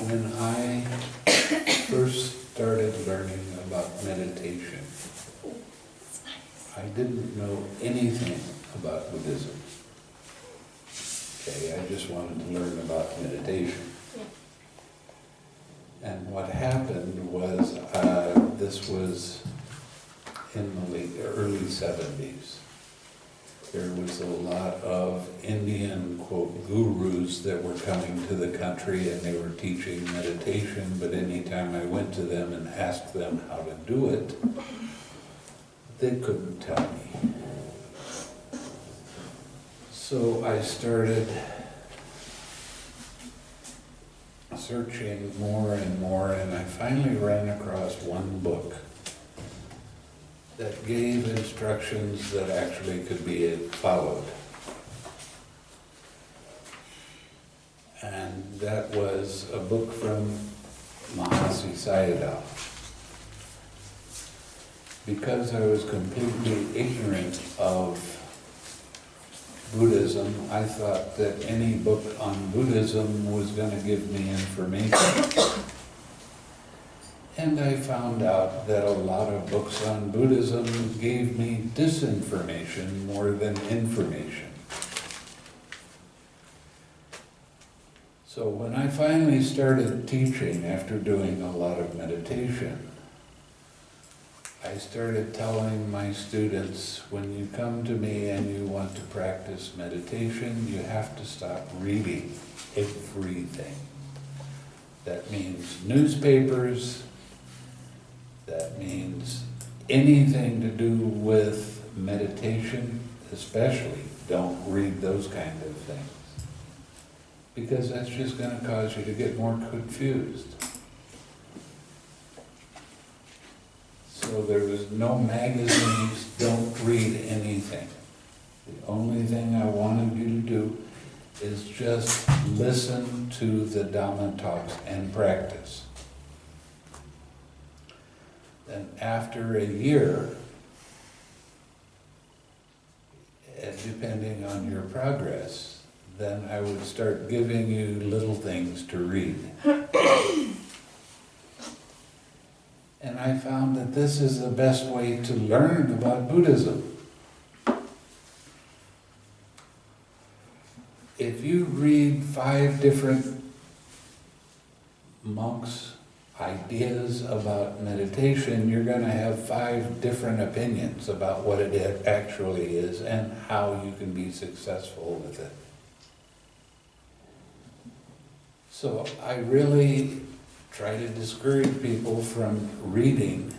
When I first started learning about meditation, I didn't know anything about Buddhism. Okay, I just wanted to learn about meditation. And what happened was, this was in the early 70s. There was a lot of Indian, quote, gurus that were coming to the country and they were teaching meditation, but anytime I went to them and asked them how to do it, they couldn't tell me. So I started searching more and more, and I finally ran across one book that gave instructions that actually could be followed. And that was a book from Mahasi Sayadaw. Because I was completely ignorant of Buddhism, I thought that any book on Buddhism was going to give me information. And I found out that a lot of books on Buddhism gave me disinformation more than information. So when I finally started teaching after doing a lot of meditation, I started telling my students, when you come to me and you want to practice meditation, you have to stop reading everything. That means newspapers, that means anything to do with meditation, especially don't read those kind of things, because that's just going to cause you to get more confused. So there was no magazines, don't read anything. The only thing I wanted you to do is just listen to the Dhamma talks and practice. Then after a year, depending on your progress, then I would start giving you little things to read. And I found that this is the best way to learn about Buddhism. If you read 5 different monks' ideas about meditation, you're going to have 5 different opinions about what it actually is and how you can be successful with it. So I really try to discourage people from reading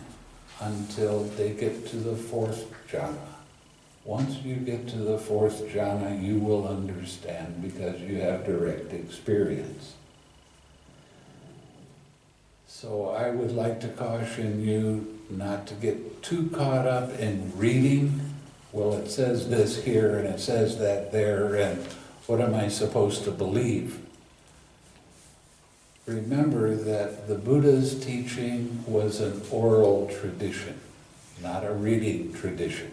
until they get to the 4th jhana. Once you get to the 4th jhana, you will understand because you have direct experience. So I would like to caution you not to get too caught up in reading. Well, it says this here and it says that there, and what am I supposed to believe? Remember that the Buddha's teaching was an oral tradition, not a reading tradition.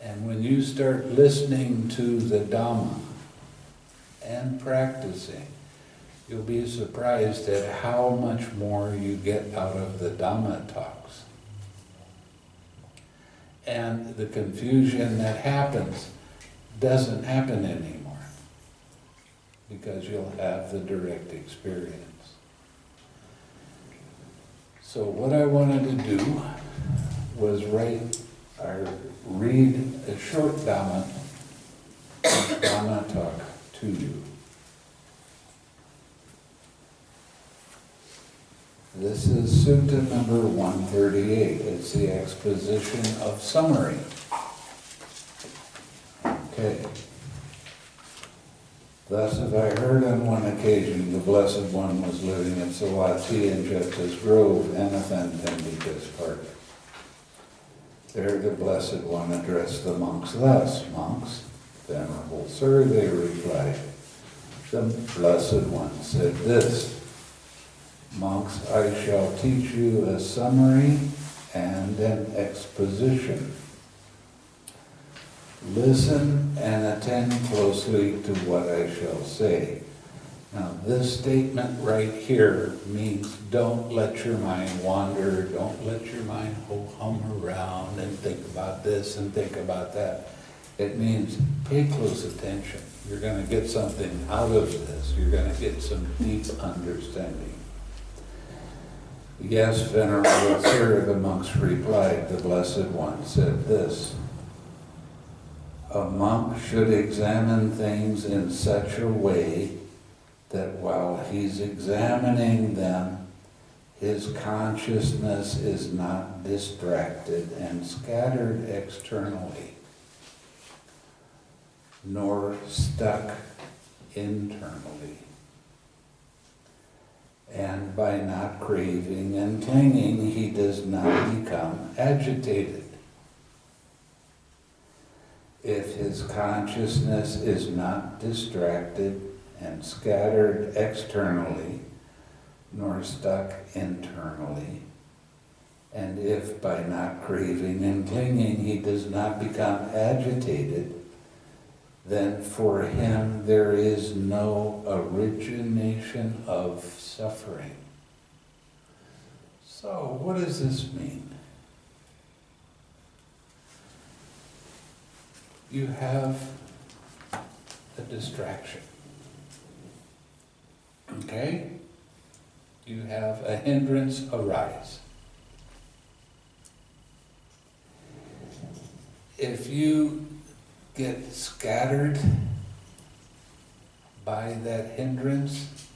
And when you start listening to the Dhamma and practicing, you'll be surprised at how much more you get out of the Dhamma talks. And the confusion that happens doesn't happen anymore, because you'll have the direct experience. So what I wanted to do was read a short Dhamma talk to you. This is Sutta number 138. It's the exposition of summary. Okay. Thus have I heard on one occasion the Blessed One was living at Savatthi in Jeta's Grove, Anathantambika's park. There the Blessed One addressed the monks thus: "Monks, Venerable Sir," they replied. The Blessed One said this: "Monks, I shall teach you a summary and an exposition. Listen and attend closely to what I shall say. Now, this statement right here means don't let your mind wander, don't let your mind hum around and think about this and think about that. It means pay close attention. You're going to get something out of this. You're going to get some deep understanding. Yes, Venerable Sir, the monks replied, the Blessed One said this: a monk should examine things in such a way that while he's examining them, his consciousness is not distracted and scattered externally, nor stuck internally. And by not craving and clinging, he does not become agitated. If his consciousness is not distracted and scattered externally, nor stuck internally, and if by not craving and clinging he does not become agitated, then for him there is no origination of suffering. So, what does this mean? You have a distraction. Okay? You have a hindrance arise. If you get scattered by that hindrance,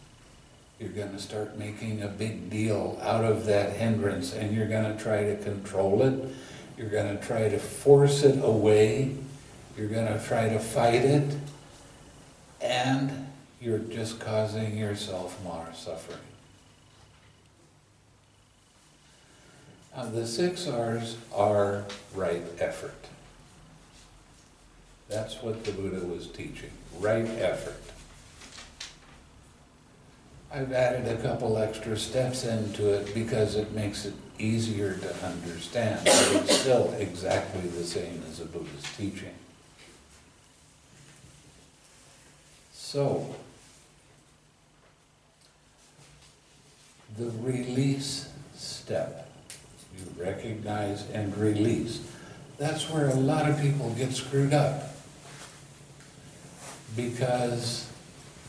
you're going to start making a big deal out of that hindrance, and you're going to try to control it. You're going to try to force it away. You're going to try to fight it, and you're just causing yourself more suffering. Now, the 6 R's are right effort. That's what the Buddha was teaching, right effort. I've added a couple extra steps into it because it makes it easier to understand, but it's still exactly the same as a Buddhist teaching. So, the release step. You recognize and release. That's where a lot of people get screwed up, because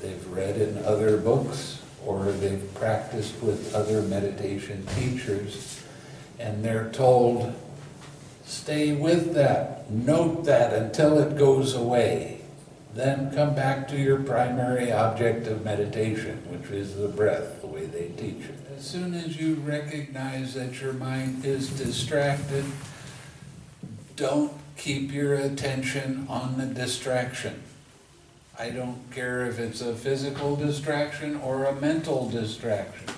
they've read in other books or they've practiced with other meditation teachers, and they're told, stay with that, note that until it goes away. Then come back to your primary object of meditation, which is the breath, the way they teach it. As soon as you recognize that your mind is distracted, don't keep your attention on the distraction. I don't care if it's a physical distraction or a mental distraction.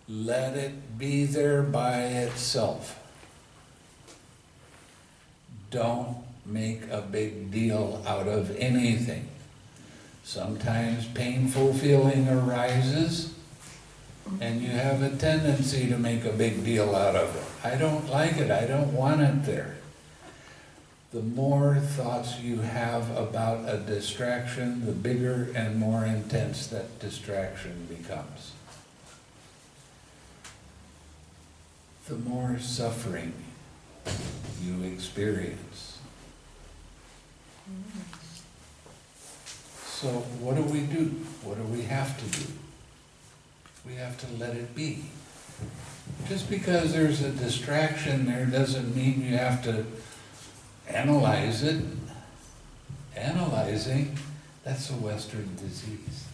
Let it be there by itself. Don't make a big deal out of anything. Sometimes painful feeling arises, and you have a tendency to make a big deal out of it. I don't like it. I don't want it there. The more thoughts you have about a distraction, the bigger and more intense that distraction becomes. The more suffering you experience. So what do? What do we have to do? We have to let it be. Just because there's a distraction there doesn't mean you have to analyze it. Analyzing, that's a Western disease.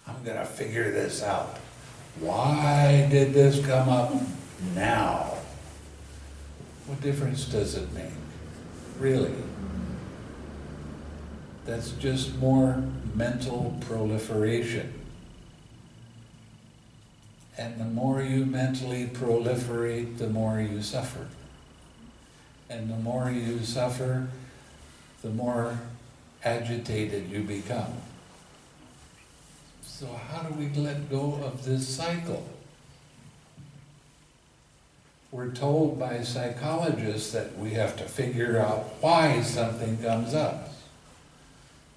I'm going to figure this out. Why did this come up now? What difference does it make? Really? That's just more mental proliferation. And the more you mentally proliferate, the more you suffer. And the more you suffer, the more agitated you become. So how do we let go of this cycle? We're told by psychologists that we have to figure out why something comes up.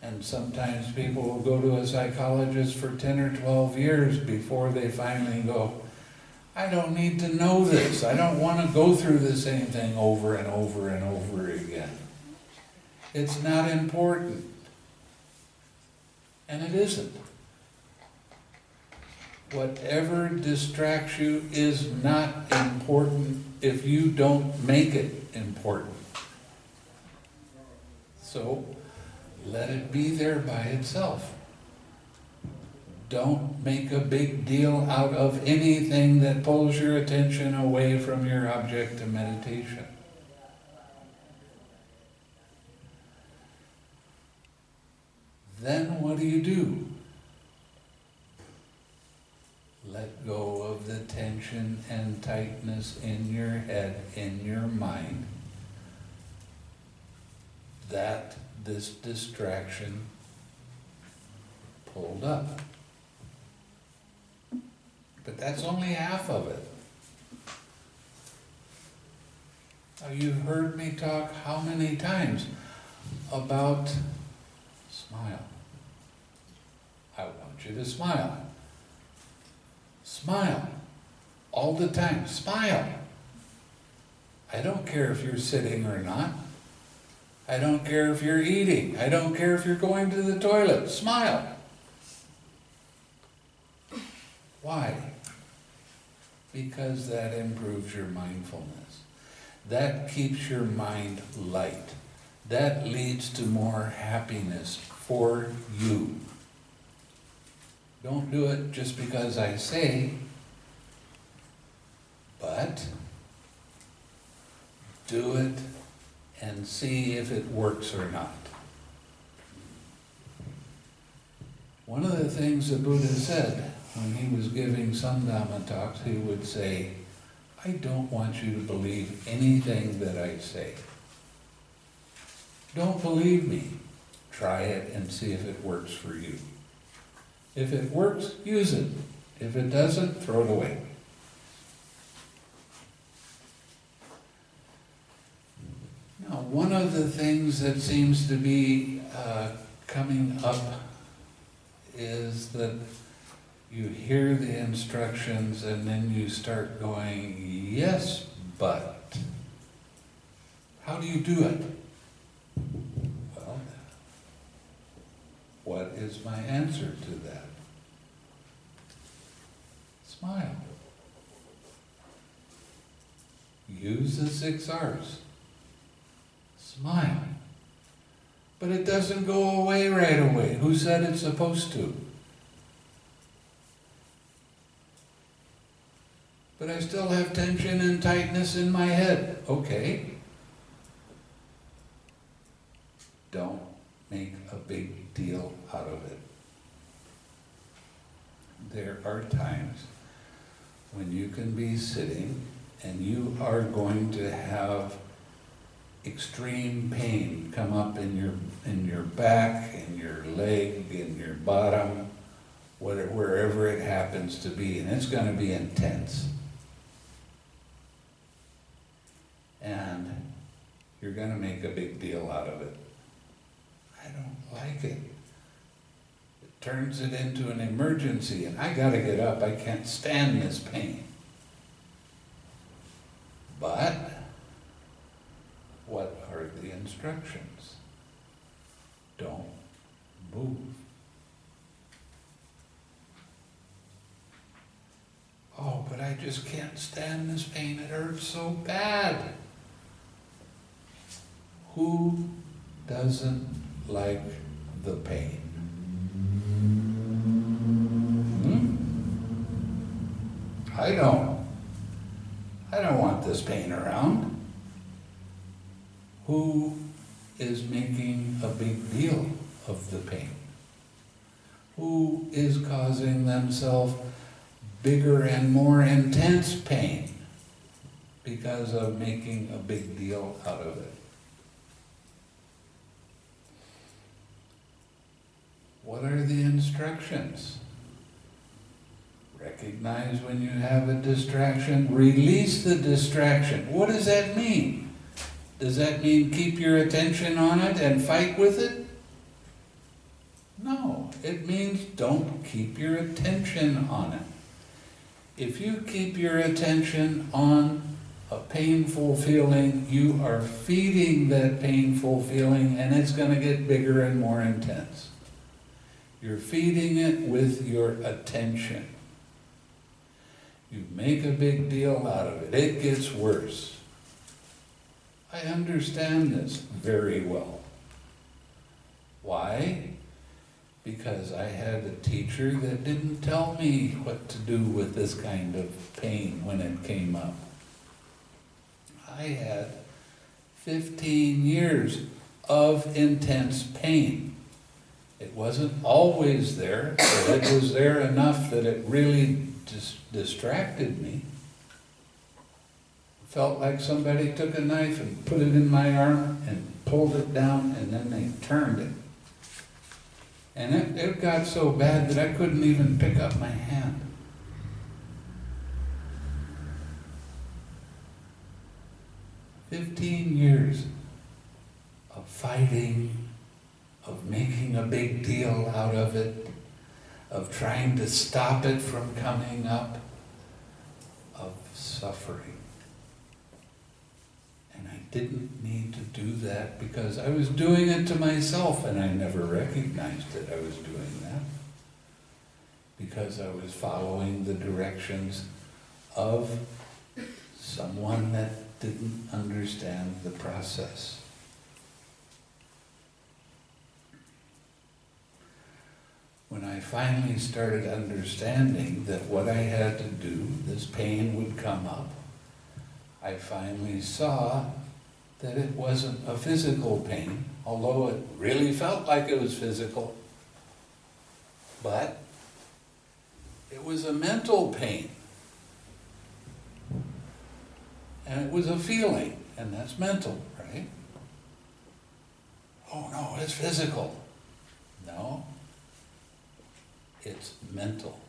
And sometimes people will go to a psychologist for 10 or 12 years before they finally go, I don't need to know this. I don't want to go through the same thing over and over and over again. It's not important. And it isn't. Whatever distracts you is not important if you don't make it important. So, let it be there by itself. Don't make a big deal out of anything that pulls your attention away from your object of meditation. Then what do? Let go of the tension and tightness in your head, in your mind, that this distraction pulled up. But that's only half of it. Now, you've heard me talk how many times about smile. I want you to smile. Smile. All the time. Smile. I don't care if you're sitting or not. I don't care if you're eating. I don't care if you're going to the toilet. Smile. Why? Because that improves your mindfulness. That keeps your mind light. That leads to more happiness for you. Don't do it just because I say, but do it and see if it works or not. One of the things the Buddha said when he was giving some Dhamma talks, he would say, I don't want you to believe anything that I say. Don't believe me. Try it and see if it works for you. If it works, use it. If it doesn't, throw it away. Now, one of the things that seems to be coming up is that you hear the instructions and then you start going, yes, but. How do you do it? Well, what is my answer to that? Smile. Use the 6 R's. Smile. But it doesn't go away right away. Who said it's supposed to? But I still have tension and tightness in my head. Okay. Don't make a big deal out of it. There are times when you can be sitting and you are going to have extreme pain come up in your back, in your leg, in your bottom, wherever it happens to be, and it's going to be intense. And you're going to make a big deal out of it. I don't like it. It turns it into an emergency, and I got to get up. I can't stand this pain. But what are the instructions? Don't move. Oh, but I just can't stand this pain. It hurts so bad. Who doesn't like the pain? I don't. I don't want this pain around. Who is making a big deal of the pain? Who is causing themselves bigger and more intense pain because of making a big deal out of it? What are the instructions? Recognize when you have a distraction. Release the distraction. What does that mean? Does that mean keep your attention on it and fight with it? No, it means don't keep your attention on it. If you keep your attention on a painful feeling, you are feeding that painful feeling, and it's going to get bigger and more intense. You're feeding it with your attention. You make a big deal out of it. It gets worse. I understand this very well. Why? Because I had a teacher that didn't tell me what to do with this kind of pain when it came up. I had 15 years of intense pain. It wasn't always there, but it was there enough that it really distracted me. It felt like somebody took a knife and put it in my arm and pulled it down, and then they turned it. And it got so bad that I couldn't even pick up my hand. "15 years of fighting, of making a big deal out of it, of trying to stop it from coming up, of suffering. And I didn't need to do that because I was doing it to myself, and I never recognized that I was doing that, because I was following the directions of someone that didn't understand the process. When I finally started understanding that what I had to do, this pain would come up, I finally saw that it wasn't a physical pain, although it really felt like it was physical, but it was a mental pain. And it was a feeling, and that's mental, right? Oh no, it's physical. No, it's mental.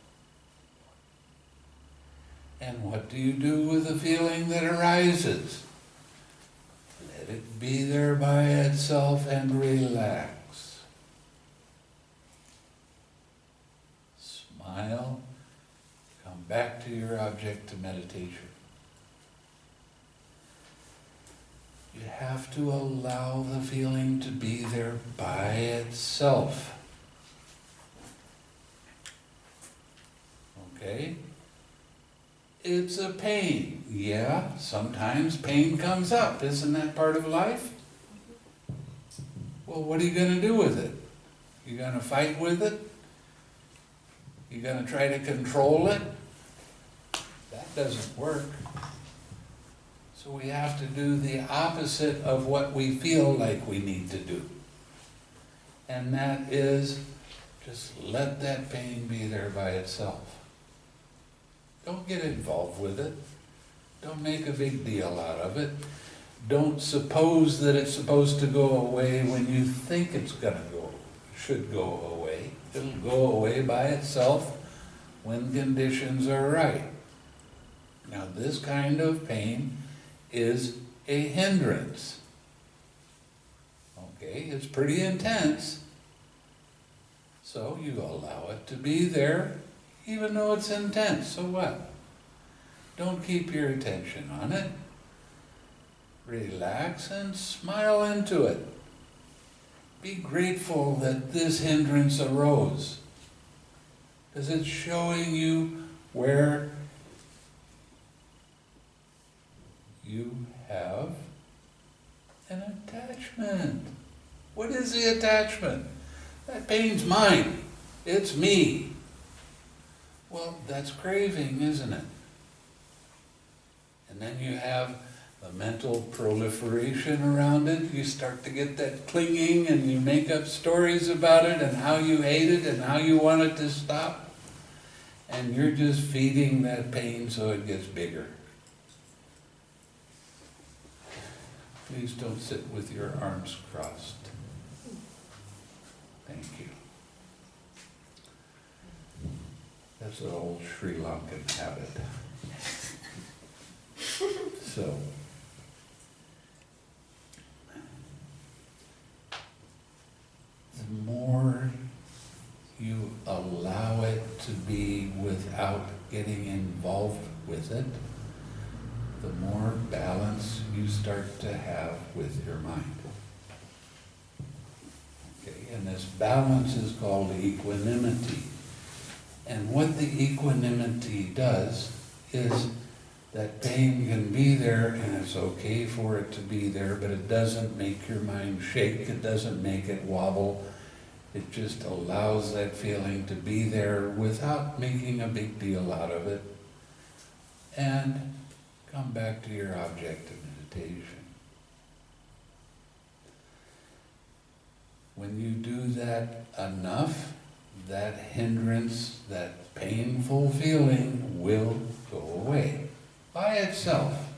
And what do you do with the feeling that arises? Let it be there by itself and relax. Smile, come back to your object to meditation. You have to allow the feeling to be there by itself. Okay? It's a pain. Yeah, sometimes pain comes up. Isn't that part of life? Well, what are you going to do with it? You going to fight with it? You going to try to control it? That doesn't work. So we have to do the opposite of what we feel like we need to do. And that is just let that pain be there by itself. Don't get involved with it. Don't make a big deal out of it. Don't suppose that it's supposed to go away when you think it's should go away. It'll go away by itself when conditions are right. Now, this kind of pain is a hindrance. Okay, it's pretty intense. So you allow it to be there, even though it's intense. So what? Don't keep your attention on it. Relax and smile into it. Be grateful that this hindrance arose, because it's showing you where you have an attachment. What is the attachment? That pain's mine. It's me. Well, that's craving, isn't it? And then you have the mental proliferation around it. You start to get that clinging, and you make up stories about it and how you hate it and how you want it to stop. And you're just feeding that pain so it gets bigger. Please don't sit with your arms crossed. Thank you. That's an old Sri Lankan habit. So, the more the more balance you start to have with your mind. Okay, and this balance is called equanimity. And what the equanimity does is that pain can be there, and it's okay for it to be there, but it doesn't make your mind shake, it doesn't make it wobble. It just allows that feeling to be there without making a big deal out of it. And come back to your object of meditation. When you do that enough, that hindrance, that painful feeling will go away by itself.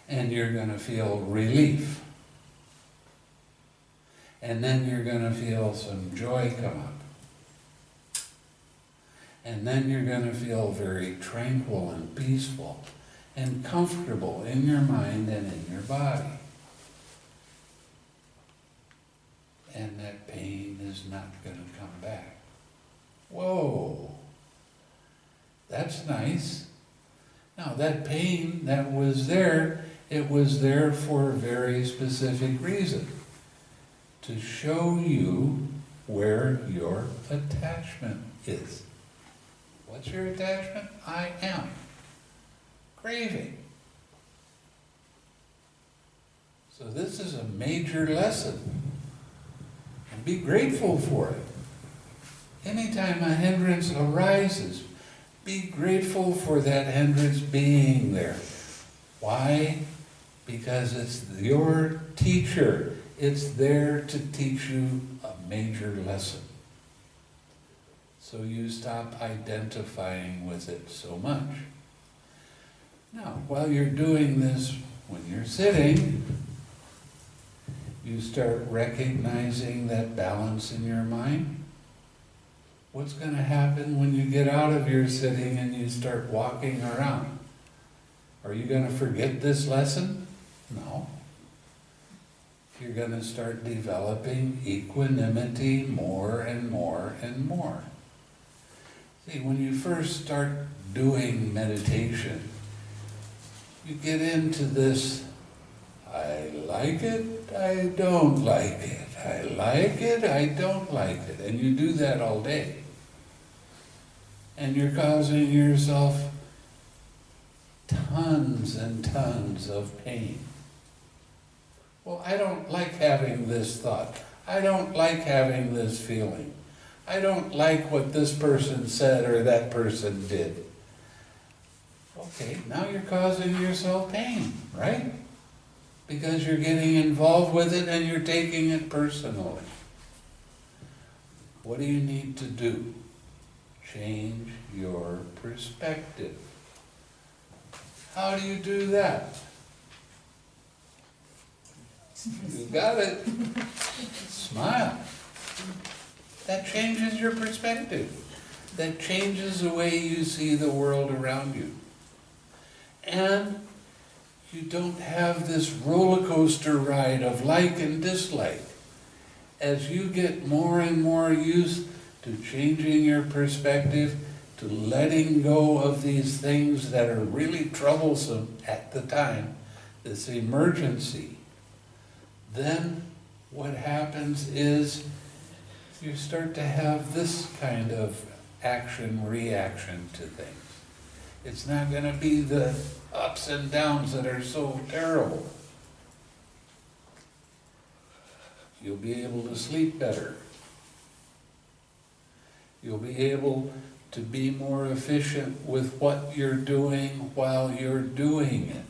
And you're going to feel relief. And then you're going to feel some joy come up. And then you're going to feel very tranquil and peaceful and comfortable in your mind and in your body. And that pain is not going to come back. Whoa, that's nice. Now that pain that was there, it was there for a very specific reason. To show you where your attachment is. What's your attachment? I am. Craving. So this is a major lesson. And be grateful for it. Anytime a hindrance arises, be grateful for that hindrance being there. Why? Because it's your teacher. It's there to teach you a major lesson. So you stop identifying with it so much. Now, while you're doing this, when you're sitting, you start recognizing that balance in your mind. What's going to happen when you get out of your sitting and you start walking around? Are you going to forget this lesson? No. You're going to start developing equanimity more and more and more. See, when you first start doing meditation, you get into this, I like it, I don't like it, I like it, I don't like it, and you do that all day. And you're causing yourself tons and tons of pain. Well, I don't like having this thought. I don't like having this feeling. I don't like what this person said or that person did. Okay, now you're causing yourself pain, right? Because you're getting involved with it and you're taking it personally. What do you need to do? Change your perspective. How do you do that? You got it. Smile. That changes your perspective. That changes the way you see the world around you. And you don't have this roller coaster ride of like and dislike. As you get more and more used to changing your perspective, to letting go of these things that are really troublesome at the time, this emergency, then what happens is you start to have this kind of action-reaction to things. It's not going to be the ups and downs that are so terrible. You'll be able to sleep better. You'll be able to be more efficient with what you're doing while you're doing it.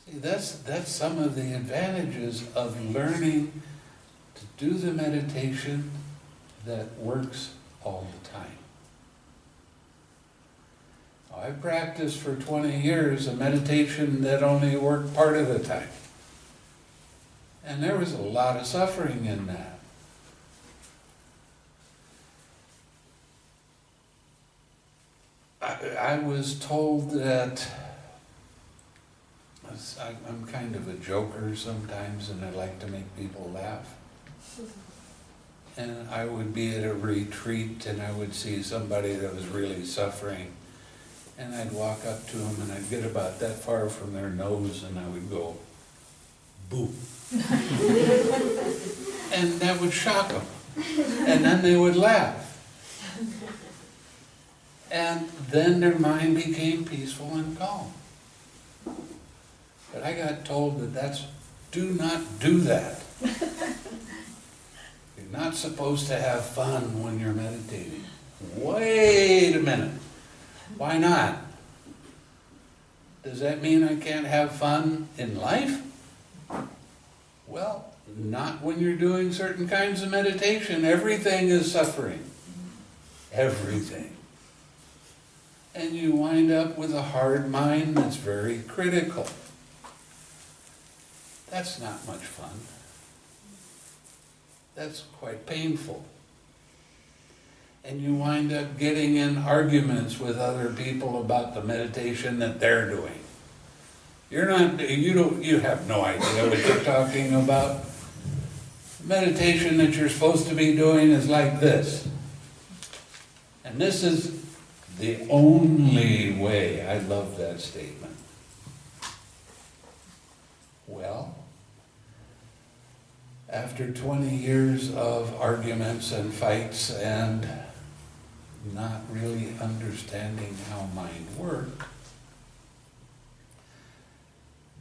See, that's some of the advantages of learning to do the meditation that works all the time. I practiced for 20 years a meditation that only worked part of the time. And there was a lot of suffering in that. I was told that I'm kind of a joker sometimes, and I like to make people laugh. And I would be at a retreat and I would see somebody that was really suffering, And I'd walk up to them and I'd get about that far from their nose and I would go, boo. And that would shock them. And then they would laugh. And then their mind became peaceful and calm. But I got told that do not do that. You're not supposed to have fun when you're meditating. Wait a minute. Why not? Does that mean I can't have fun in life? Well, not when you're doing certain kinds of meditation. Everything is suffering. Everything. And you wind up with a hard mind that's very critical. That's not much fun. That's quite painful. And you wind up getting in arguments with other people about the meditation that they're doing. You have no idea what you're talking about. The meditation that you're supposed to be doing is like this. And this is the only way. I love that statement. Well, after 20 years of arguments and fights and not really understanding how mind worked,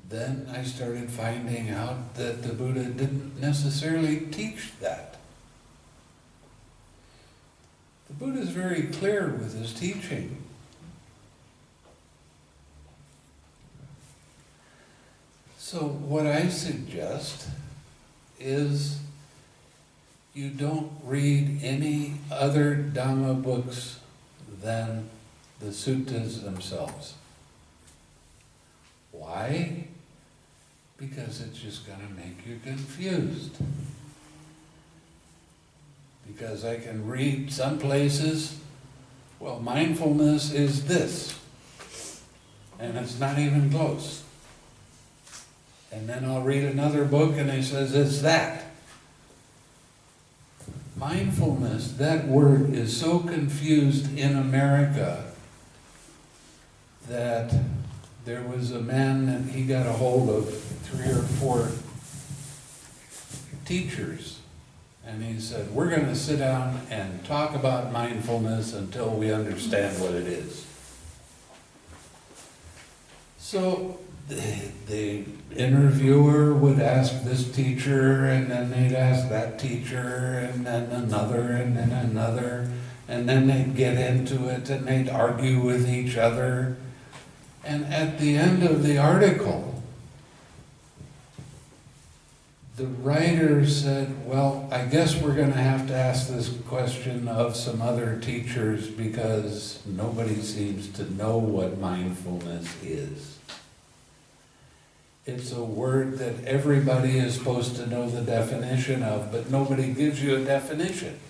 then I started finding out that the Buddha didn't necessarily teach that. The Buddha is very clear with his teaching. So what I suggest is you don't read any other Dhamma books than the suttas themselves. Why? Because it's just going to make you confused. Because I can read some places, well, mindfulness is this, and it's not even close. And then I'll read another book and it says it's that. Mindfulness, that word is so confused in America that there was a man that he got a hold of 3 or 4 teachers. And he said, we're going to sit down and talk about mindfulness until we understand what it is. So the interviewer would ask this teacher, and then they'd ask that teacher, and then another, and then another. And then they'd get into it, and they'd argue with each other. And at the end of the article, the writer said, well, I guess we're going to have to ask this question of some other teachers because nobody seems to know what mindfulness is. It's a word that everybody is supposed to know the definition of, but nobody gives you a definition.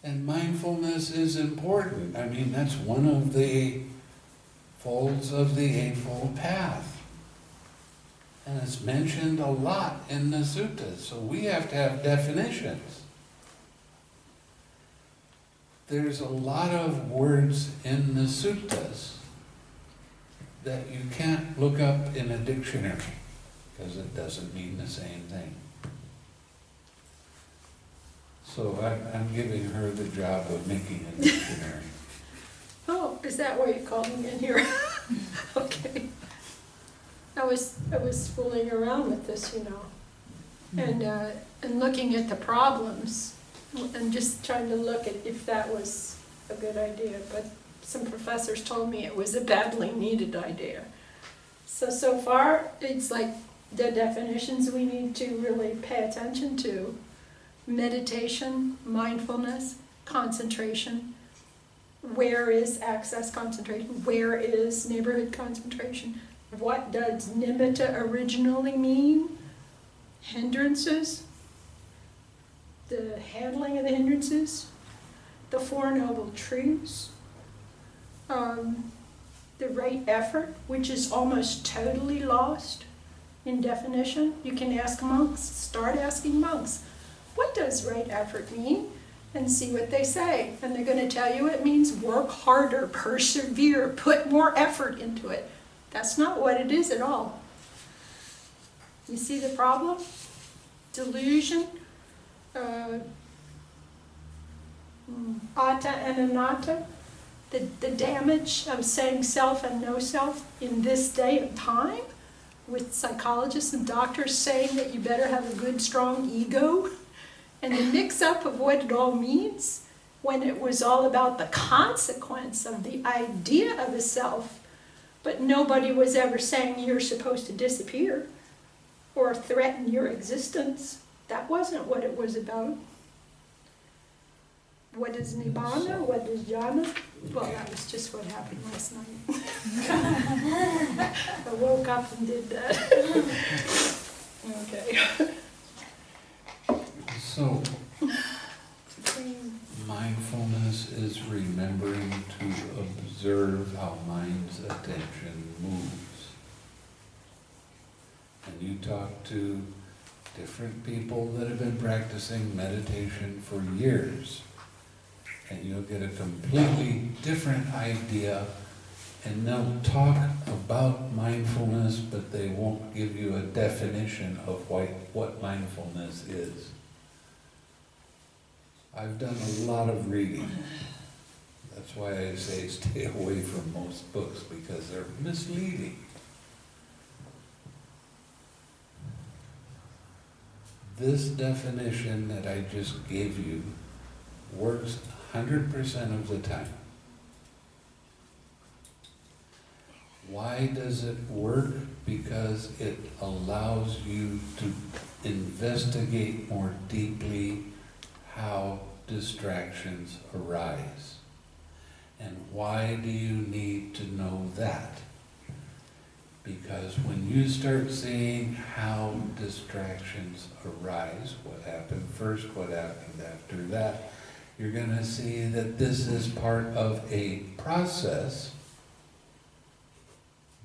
And mindfulness is important. I mean, that's one of the folds of the Eightfold Path. And it's mentioned a lot in the suttas, so we have to have definitions. There's a lot of words in the suttas that you can't look up in a dictionary, because it doesn't mean the same thing. So I'm giving her the job of making a dictionary. Oh, is that why you called me in here? Okay. I was fooling around with this, you know, and looking at the problems, and just trying to look at if that was a good idea. But some professors told me it was a badly needed idea. So far, it's like the definitions we need to really pay attention to: meditation, mindfulness, concentration. Where is access concentration? Where is neighborhood concentration? What does nimitta originally mean? Hindrances, the handling of the hindrances, the Four Noble Truths, the right effort, which is almost totally lost in definition. You can ask monks, start asking monks, what does does right effort mean? And see what they say. And they're going to tell you it means work harder, persevere, put more effort into it. That's not what it is at all. You see the problem? Delusion, atta and anatta, the damage of saying self and no self in this day and time, with psychologists and doctors saying that you better have a good, strong ego, and the mix-up of what it all means, when it was all about the consequence of the idea of a self, but nobody was ever saying you're supposed to disappear or threaten your existence. That wasn't what it was about. What is Nibbana? What is jhana? Well, that was just what happened last night. I woke up and did that. Okay. So, mindfulness is remembering to observe how mind's attention moves. And you talk to different people that have been practicing meditation for years, and you'll get a completely different idea, and they'll talk about mindfulness, but they won't give you a definition of what mindfulness is. I've done a lot of reading. That's why I say stay away from most books, because they're misleading. This definition that I just gave you works 100% of the time. Why does it work? Because it allows you to investigate more deeply how distractions arise. And why do you need to know that? Because when you start seeing how distractions arise, what happened first, what happened after that, you're going to see that this is part of a process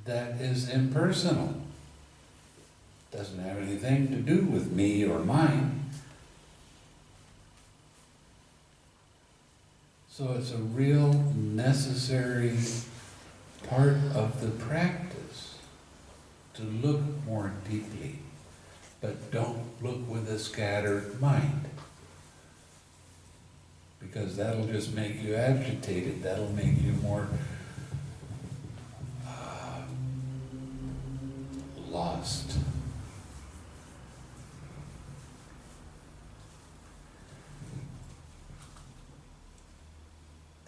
that is impersonal. Doesn't have anything to do with me or mine. So it's a real necessary part of the practice to look more deeply, but don't look with a scattered mind, because that'll just make you agitated. That'll make you more lost.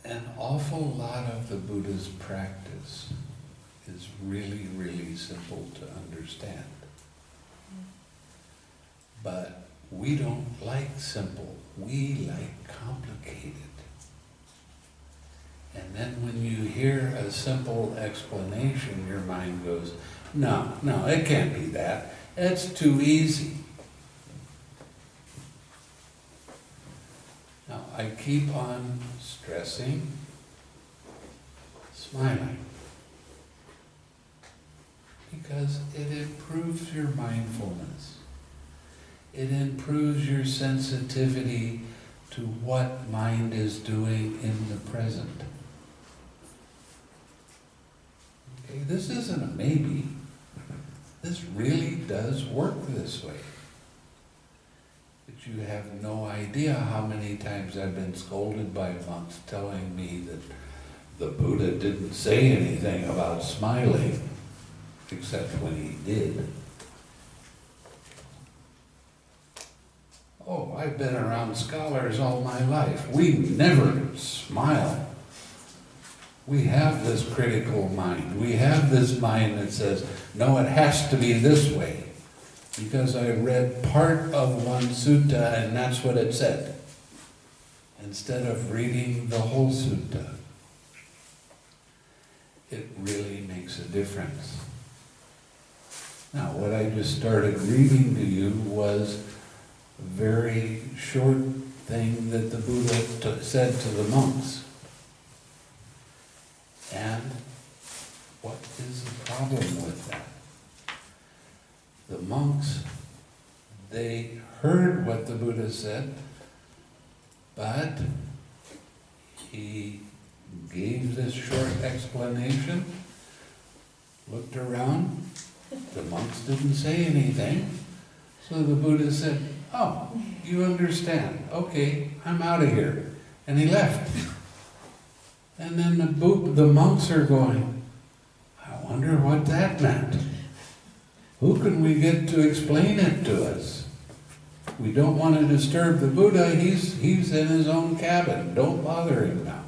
An awful lot of the Buddha's practice is really, really simple to understand. But we don't like simple, we like complicated. And then when you hear a simple explanation, your mind goes, no, it can't be that. It's too easy. Now, I keep on stressing, smiling, because it improves your mindfulness. It improves your sensitivity to what mind is doing in the present. Okay, this isn't a maybe. This really does work this way. But you have no idea how many times I've been scolded by monks telling me that the Buddha didn't say anything about smiling, except when he did. Oh, I've been around scholars all my life. We never smile. We have this critical mind. We have this mind that says, no, it has to be this way, because I read part of one sutta and that's what it said, instead of reading the whole sutta. It really makes a difference. Now, what I just started reading to you was a very short thing that the Buddha said to the monks. And what is the problem with that? The monks, they heard what the Buddha said, but he gave this short explanation, looked around, the monks didn't say anything, so the Buddha said, "Oh, you understand, okay, I'm out of here," and he left. And then the monks are going, "I wonder what that meant. Who can we get to explain it to us? We don't want to disturb the Buddha, he's in his own cabin, don't bother him now."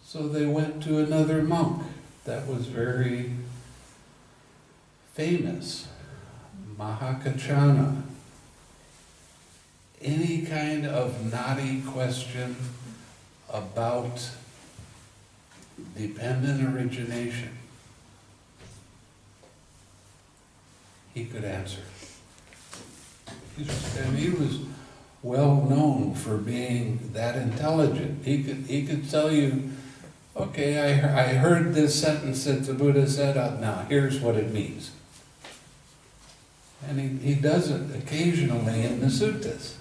So they went to another monk that was very famous, Mahakachana. Any kind of knotty question about dependent origination, he could answer. And he was well known for being that intelligent. He could tell you, okay, I heard this sentence that the Buddha said, now here's what it means. And he does it occasionally in the suttas.